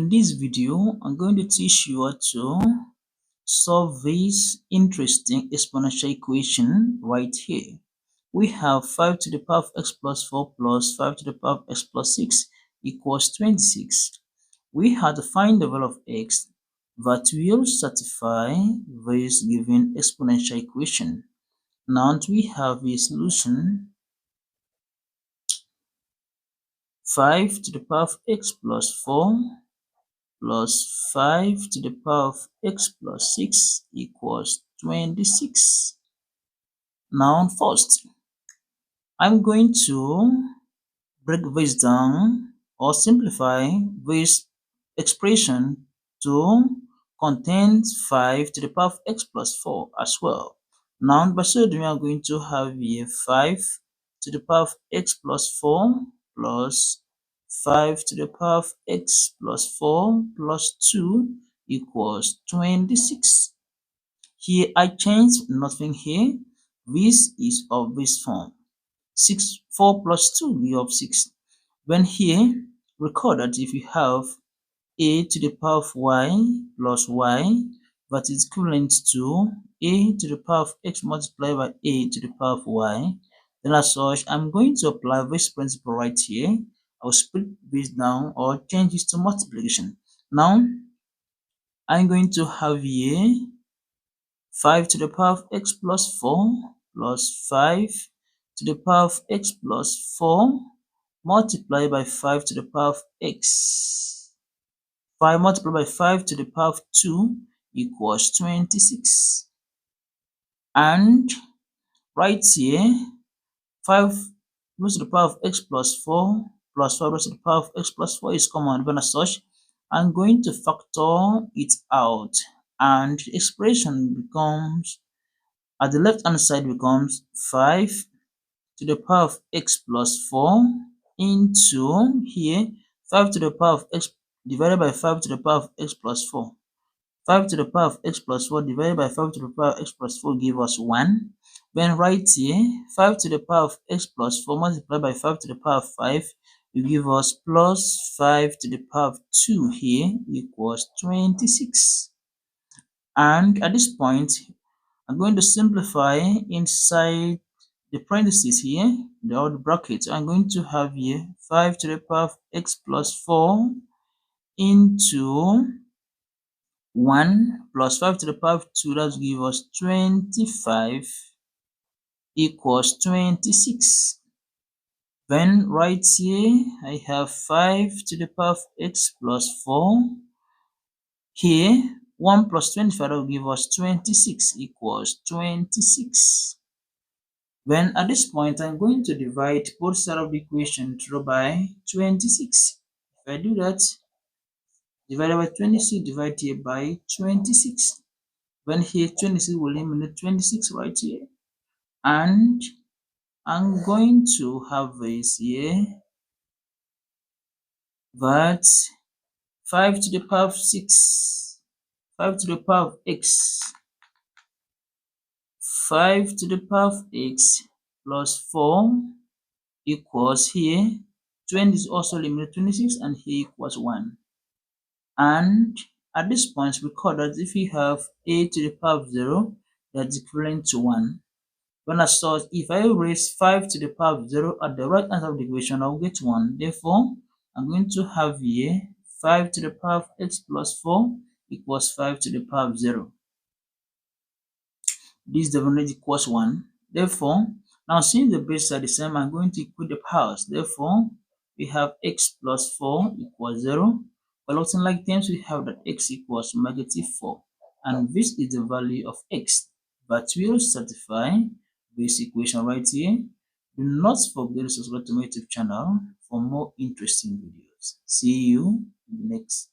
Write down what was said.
In this video, I'm going to teach you how to solve this interesting exponential equation right here. We have 5 to the power of x plus 4 plus 5 to the power of x plus 6 equals 26. We have to find the value of x that will satisfy this given exponential equation. Now we have a solution. 5 to the power of x plus 4 plus 5 to the power of x plus 6 equals 26. Now first, I'm going to break this down or simplify this expression to contain 5 to the power of x plus 4 as well. Now by so doing, we are going to have here 5 to the power of x plus 4 plus 5 to the power of x plus 4 plus 2 equals 26. Here I changed nothing here. This is of this form. 4 plus 2 will be of 6. When here, recall that if you have a to the power of y plus y, that is equivalent to a to the power of x multiplied by a to the power of y, then as such, I'm going to apply this principle right here. I'll split this down or change this to multiplication. Now, I'm going to have here 5 to the power of x plus 4 plus 5 to the power of x plus 4 multiplied by 5 to the power of x. 5 multiplied by 5 to the power of 2 equals 26. And right here, 5 raised to the power of x plus 4 plus 5 raised to the power of x plus 4 is common. But as such, I'm going to factor it out, and the expression becomes, at the left hand side becomes 5 to the power of x plus 4 into here 5 to the power of x divided by 5 to the power of x plus 4. 5 to the power of x plus 4 divided by 5 to the power of x plus 4 give us 1. Then right here, 5 to the power of x plus 4 multiplied by 5 to the power of 5 will give us plus 5 to the power of 2 here equals 26. And at this point, I'm going to simplify inside the parentheses here, the brackets. I'm going to have here 5 to the power of x plus 4 into 1 plus 5 to the power of 2, that will give us 25 equals 26. Then right here, I have 5 to the power of x plus 4. Here, 1 plus 25, that will give us 26 equals 26. Then at this point, I'm going to divide both sides of the equation through by 26. If I do that, divided by 26, divide here by 26. When here 26 will eliminate 26 right here. And I'm going to have this here, that 5 to the power of 6, 5 to the power of x, 5 to the power of x plus 4 equals here 20 is also eliminated 26, and here equals 1. And at this point, recall that if you have a to the power of 0, that's equivalent to 1. When as such, if I raise 5 to the power of 0 at the right hand side of the equation, I will get 1. Therefore, I'm going to have here 5 to the power of x plus 4 equals 5 to the power of 0. This definitely equals 1. Therefore, now since the bases are the same, I'm going to equate the powers. Therefore, we have x plus 4 equals 0. But looking like terms, we have that x equals -4. And this is the value of x that will satisfy this equation right here. Do not forget to subscribe to my YouTube channel for more interesting videos. See you in the next